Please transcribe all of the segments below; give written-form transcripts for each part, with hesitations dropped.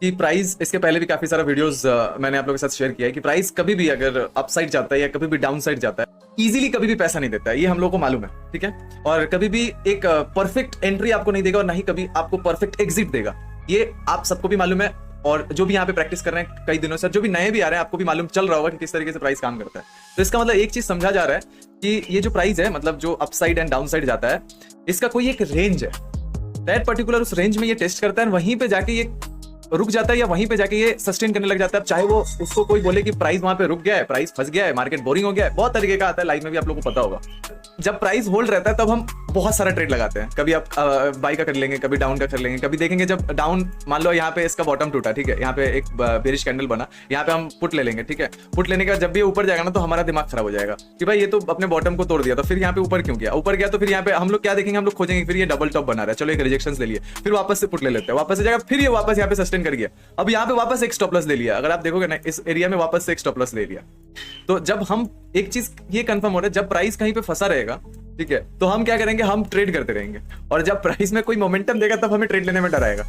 कि प्राइस, इसके पहले भी काफी सारा वीडियोस मैंने आप लोगों के साथ शेयर किया है कि प्राइस कभी भी अगर अपसाइड जाता है या कभी भी डाउन साइड जाता है, इजीली कभी भी पैसा नहीं देता है, ये हम लोगों को मालूम है, ठीक है। और कभी भी एक परफेक्ट एंट्री आपको नहीं देगा और ना ही कभी आपको परफेक्ट एग्जिट देगा, ये आप सबको भी मालूम है। और जो भी यहाँ पे प्रैक्टिस कर रहे हैं कई दिनों से, जो भी नए भी आ रहे हैं, आपको भी मालूम चल रहा होगा कि किस तरीके से प्राइस काम करता है। तो इसका मतलब एक चीज समझा जा रहा है कि ये जो प्राइस है, मतलब जो अपसाइड एंड डाउन साइड जाता है, इसका कोई एक रेंज है, दैट पर्टिकुलर उस रेंज में ये टेस्ट करता है, वहीं पे जाके ये रुक जाता है या वहीं पे जाके ये सस्टेन करने लग जाता है। चाहे वो उसको कोई बोले कि प्राइस वहां पे रुक गया है, प्राइस फंस गया है, मार्केट बोरिंग हो गया है, बहुत तरीके का आता है, लाइफ में भी आप लोगों को पता होगा। जब प्राइस होल्ड रहता है तब हम बहुत सारा ट्रेड लगाते हैं, कभी आप बाई का कर लेंगे, कभी डाउन का कर लेंगे, कभी देखेंगे जब डाउन, मान लो यहाँ पे इसका बॉटम टूटा, ठीक है, यहाँ पे एक बेरिश कैंडल बना, यहाँ पे हम पुट ले लेंगे, ठीक है। पुट लेने के बाद जब भी ऊपर जाएगा ना तो हमारा दिमाग खराब हो जाएगा कि भाई ये तो अपने बॉटम को तोड़ दिया, तो फिर यहाँ पे ऊपर क्यों गया, ऊपर गया तो फिर यहाँ पे हम लोग क्या देखेंगे, हम लोग खोजेंगे फिर ये डबल टॉप बना रहा है, चलो एक रिजेक्शन ले लिए, फिर वापस से पुट ले लेते हैं, वापस से जाएगा, फिर ये वापस यहाँ पे सस्टेन कर गया, अब यहाँ पे वापस एक स्टॉप लॉस ले लिया। अगर आप देखोगे ना इस एरिया में वापस से एक स्टॉप लॉस ले लिया। तो जब हम एक चीज ये कंफर्म हो रहा है, जब प्राइस कहीं पे फंसा रहेगा, ठीक है, तो हम क्या करेंगे, हम ट्रेड करते रहेंगे। और जब प्राइस में कोई मोमेंटम देगा तब हमें ट्रेड लेने में डर आएगा।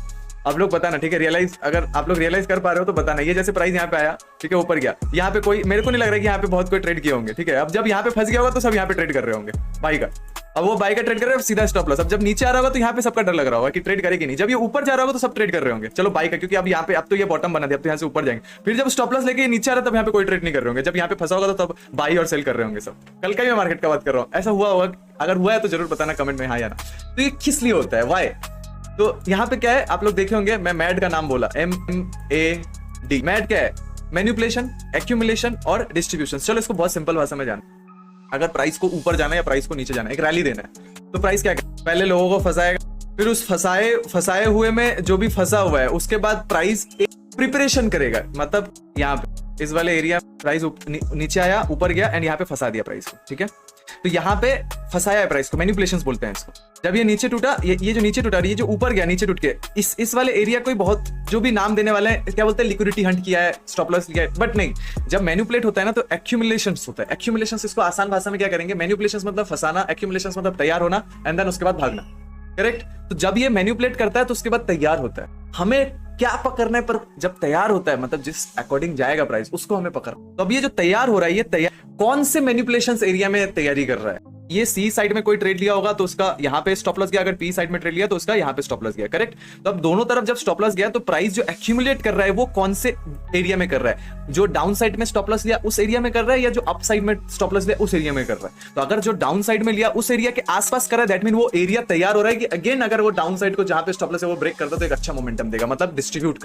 आप लोग बताना, ठीक है, रियलाइज, अगर आप लोग रियलाइज कर पा रहे हो तो बताना। ये जैसे प्राइस यहाँ पे आया, ठीक है, ऊपर गया, यहाँ पे कोई, मेरे को नहीं लग रहा है कि यहाँ पे बहुत कोई ट्रेड किए होंगे, ठीक है। अब जब यहाँ पे फंस गया होगा तो सब यहाँ पे ट्रेड कर रहे होंगे बाई का। अब वो बाई का ट्रेड कर रहे हैं, सीधा स्टॉप लॉस। अब जब नीचे आ रहा होगा तो यहाँ पे सबका डर लग रहा होगा कि ट्रेड करेगी नहीं। जब ये ऊपर जा रहा होगा तो सब ट्रेड कर रहे होंगे, चलो बाई का, क्योंकि अब यहाँ पे, अब तो ये बॉटम बना दिया, अब तो यहाँ से ऊपर जाएंगे। फिर जब स्टॉप लॉस लेके नीचे आ रहा है तब यहाँ पे कोई ट्रेड नहीं कर रहे होंगे। जब यहाँ पे फंसा होगा तो तब बाई और सेल कर रहे होंगे सब। कल का ही मैं मार्केट का बात कर रहा हूँ, ऐसा हुआ होगा, अगर हुआ है तो जरूर बताना कमेंट में हाँ या ना। तो ये किस लिए होता है, वाई? तो यहाँ पे क्या है, आप लोग देखे होंगे, मैं मैड का नाम बोला, MAD। मैड क्या है? मैनिपुलेशन, एक्यूमुलेशन और डिस्ट्रीब्यूशन। चलो इसको बहुत सिंपल भाषा में जान, अगर प्राइस को ऊपर जाना है या प्राइस को नीचे जाना है, एक रैली देना है, तो प्राइस क्या है, पहले लोगों को फंसाएगा, फिर उस फंसाए हुए में जो भी फंसा हुआ है उसके बाद प्राइस एक प्रिपरेशन करेगा। मतलब यहाँ पे इस वाले एरिया प्राइस नीचे आया, ऊपर गया एंड यहाँ पे फंसा दिया प्राइस को, ठीक है। तो यहाँ पे फंसाया है प्राइस को, मैनिपुलेशंस बोलते हैं इसको। जब ये नीचे टूटा, ये जो नीचे टूटा, ये जो ऊपर गया नीचे टूट के, इस वाले एरिया को बहुत जो भी नाम देने वाले हैं, क्या बोलते हैं, लिक्विडिटी हंट किया है, स्टॉप लॉस लिया है। बट नहीं, जब मैनिपुलेट होता है ना तो एक्यूमुलेशंस होता है। एक्यूमुलेशंस, इसको आसान भाषा में क्या करेंगे, मैनिपुलेशंस मतलब फंसाना, एक्यूमुलेशंस मतलब तैयार होना एंड देन उसके बाद भागना, करेक्ट। तो जब ये मैनिपुलेट करता है तो उसके बाद तैयार होता है। हमें क्या पकड़ना है, पर जब तैयार होता है, मतलब जिस अकॉर्डिंग जाएगा प्राइस, उसको हमें पकड़ना। तो अब ये जो तैयार हो रहा है, ये तैयार कौन से मैनिपुलेशंस एरिया में तैयारी कर रहा है? ये सी साइड में कोई ट्रेड लिया होगा तो उसका यहाँ पे स्टॉप लॉस गया, अगर पी साइड में ट्रेड लिया तो उसका यहाँ पे स्टॉप लॉस गया, करेक्ट। तो अब दोनों तरफ जब स्टॉप लॉस गया तो प्राइस जो एक्यूमुलेट कर रहा है वो कौन से एरिया में कर रहा है? जो डाउन साइड में स्टॉप लॉस लिया उस एरिया में कर रहा है, या जो अप साइड में स्टॉप लॉस लिया उस एरिया में कर रहा है? तो अगर जो डाउन साइड में लिया उस एरिया के आसपास कर रहा है, दैट मीन वो एरिया तैयार हो रहा है कि अगेन अगर वो डाउन साइड को जहां पे स्टॉप लॉस है वो ब्रेक करता है तो एक अच्छा मोमेंटम देगा, मतलब डिस्ट्रीब्यूट करेगा।